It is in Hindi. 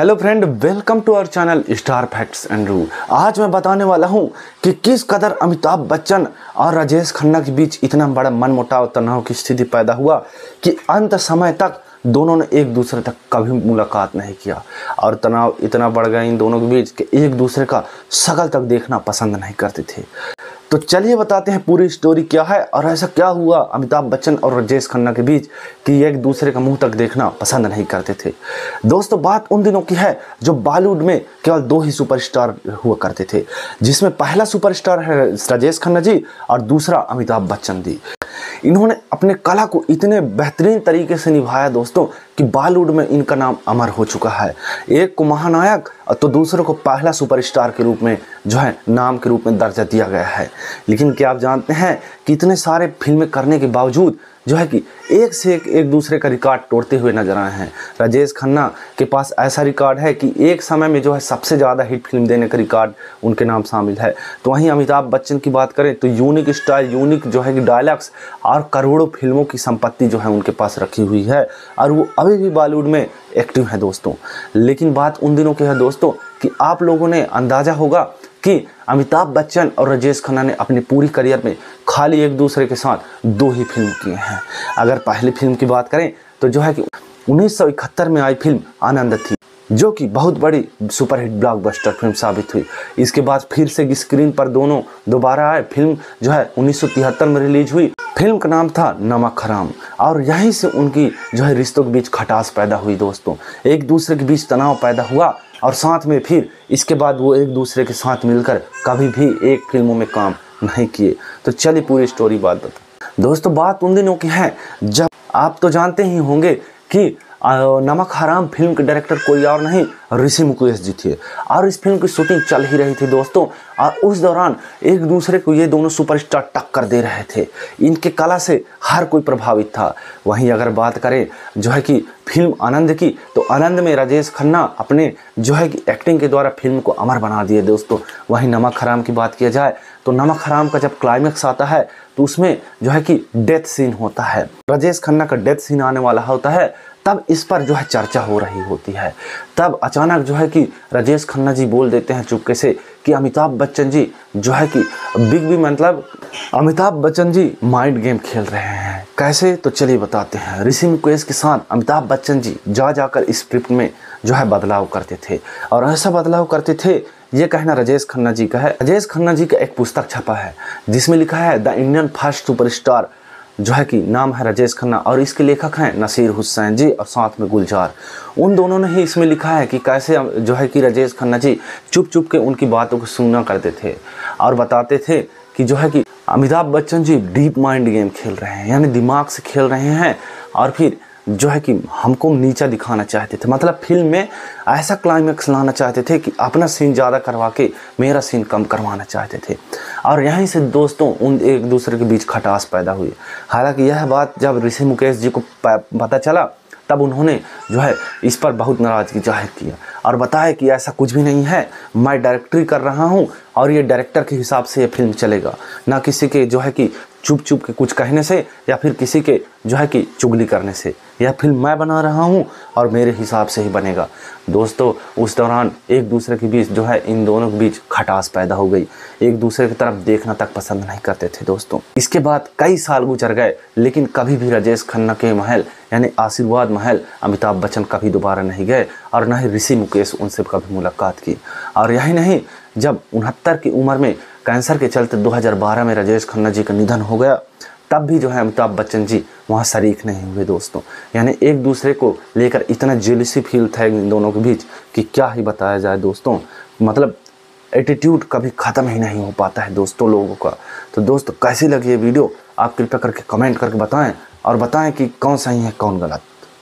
Hello friend, welcome to our channel star facts and rule. आज मैं बताने वाला हूं कि किस कदर अमिताभ बच्चन और राजेश खन्ना के बीच इतना बड़ा मनमुटाव तनाव की स्थिति पैदा हुआ कि अंत समय तक दोनों ने एक दूसरे तक कभी मुलाकात नहीं किया और तनाव इतना बढ़ गया इन दोनों के बीच कि एक दूसरे का शक्ल तक देखना पसंद नहीं करते थे। तो चलिए बताते हैं पूरी स्टोरी क्या है और ऐसा क्या हुआ अमिताभ बच्चन और राजेश खन्ना के बीच कि एक दूसरे का मुंह तक देखना पसंद नहीं करते थे। दोस्तों, बात उन दिनों की है जब बॉलीवुड में केवल दो ही सुपरस्टार हुआ करते थे, जिसमें पहला सुपरस्टार है राजेश खन्ना जी और दूसरा अमिताभ बच्चन जी। इन्होंने अपने कला को इतने बेहतरीन तरीके से निभाया दोस्तों कि बॉलीवुड में इनका नाम अमर हो चुका है। एक को महानायक तो दूसरे को पहला सुपरस्टार के रूप में जो है नाम के रूप में दर्जा दिया गया है। लेकिन क्या आप जानते हैं कि इतने सारे फिल्में करने के बावजूद जो है कि एक से एक दूसरे का रिकॉर्ड तोड़ते हुए नजर आए हैं। राजेश खन्ना के पास ऐसा रिकॉर्ड है कि एक समय में जो है सबसे ज़्यादा हिट फिल्म देने का रिकॉर्ड उनके नाम शामिल है। तो वहीं अमिताभ बच्चन की बात करें तो यूनिक स्टाइल, यूनिक जो है कि डायलॉग्स और करोड़ों फिल्मों की संपत्ति जो है उनके पास रखी हुई है और वो अभी भी बॉलीवुड में एक्टिव है दोस्तों। लेकिन बात उन दिनों की है दोस्तों कि आप लोगों ने अंदाज़ा होगा कि अमिताभ बच्चन और राजेश खन्ना ने अपनी पूरी करियर में खाली एक दूसरे के साथ दो ही फिल्म किए हैं। अगर पहली फिल्म की बात करें तो जो है कि 1971 में आई फिल्म आनंद थी, जो कि बहुत बड़ी सुपरहिट ब्लॉकबस्टर फिल्म साबित हुई। इसके बाद फिर से स्क्रीन पर दोनों दोबारा आए। फिल्म जो है 1973 में रिलीज हुई। फिल्म का नाम था नमक हराम और यहीं से उनकी जो है रिश्तों के बीच खटास पैदा हुई दोस्तों। एक दूसरे के बीच तनाव पैदा हुआ और साथ में फिर इसके बाद वो एक दूसरे के साथ मिलकर कभी भी एक फिल्मों में काम नहीं किए। तो चलिए पूरी स्टोरी बात बता दोस्तों। बात उन दिनों की है जब आप तो जानते ही होंगे कि नमक हराम फिल्म के डायरेक्टर कोई और नहीं ऋषि मुकेश जी थे और इस फिल्म की शूटिंग चल ही रही थी दोस्तों। और उस दौरान एक दूसरे को ये दोनों सुपरस्टार टक्कर दे रहे थे। इनके कला से हर कोई प्रभावित था। वहीं अगर बात करें जो है कि फिल्म आनंद की, तो आनंद में राजेश खन्ना अपने जो है कि एक्टिंग के द्वारा फिल्म को अमर बना दिए दोस्तों। वहीं नमक हराम की बात किया जाए तो नमक हराम का जब क्लाइमेक्स आता है तो उसमें जो है कि डेथ सीन होता है, राजेश खन्ना का डेथ सीन आने वाला होता है। तब इस पर जो है चर्चा हो रही होती है। तब अचानक जो है कि राजेश खन्ना जी बोल देते हैं चुपके से कि अमिताभ बच्चन जी जो है कि मतलब अमिताभ बच्चन जी माइंड गेम खेल रहे हैं। कैसे, तो चलिए बताते हैं। ऋषि मुकेश के साथ अमिताभ बच्चन जी जाकर इस स्क्रिप्ट में जो है बदलाव करते थे और ऐसा बदलाव करते थे, ये कहना राजेश खन्ना जी का है। राजेश खन्ना जी का एक पुस्तक छपा है जिसमें लिखा है द इंडियन फर्स्ट सुपरस्टार, जो है कि नाम है राजेश खन्ना और इसके लेखक हैं नसीर हुसैन जी और साथ में गुलजार। उन दोनों ने ही इसमें लिखा है कि कैसे जो है कि राजेश खन्ना जी चुप चुप के उनकी बातों को सुनना करते थे और बताते थे कि जो है कि Amitabh Bachchan ji deep mind game खेल रहे हैं, यानी दिमाग से खेल रहे हैं और फिर जो है कि हमको नीचा दिखाना चाहते थे। मतलब फिल्म में ऐसा क्लाइमेक्स लाना चाहते थे कि अपना सीन ज़्यादा करवा के मेरा सीन कम करवाना चाहते थे और यहीं से दोस्तों उन एक दूसरे के बीच खटास पैदा हुई। हालांकि यह बात जब ऋषि मुकेश जी को पता चला तब उन्होंने जो है इस पर बहुत नाराज़गी जाहिर किया और बताया कि ऐसा कुछ भी नहीं है, मैं डायरेक्टरी कर रहा हूं और ये डायरेक्टर के हिसाब से ये फिल्म चलेगा, ना किसी के जो है कि चुप चुप के कुछ कहने से या फिर किसी के जो है कि चुगली करने से। यह फिल्म मैं बना रहा हूं और मेरे हिसाब से ही बनेगा। दोस्तों, उस दौरान एक दूसरे के बीच जो है इन दोनों के बीच खटास पैदा हो गई। एक दूसरे की तरफ देखना तक पसंद नहीं करते थे दोस्तों। इसके बाद कई साल गुजर गए लेकिन कभी भी राजेश खन्ना के महल यानी आशीर्वाद महल अमिताभ बच्चन कभी दोबारा नहीं गए और न ही ऋषि मुकेश उनसे कभी मुलाकात की। और यही नहीं, जब 69 की उम्र में कैंसर के चलते 2012 में राजेश खन्ना जी का निधन हो गया, तब भी जो है अमिताभ बच्चन जी वहाँ शरीक नहीं हुए दोस्तों। यानी एक दूसरे को लेकर इतना जेलसी फील था इन दोनों के बीच कि क्या ही बताया जाए दोस्तों। मतलब एटीट्यूड कभी ख़त्म ही नहीं हो पाता है दोस्तों लोगों का। तो दोस्तों, कैसी लगी ये वीडियो आप कृपया करके कमेंट करके बताएं और बताएं कि कौन सही है कौन गलत।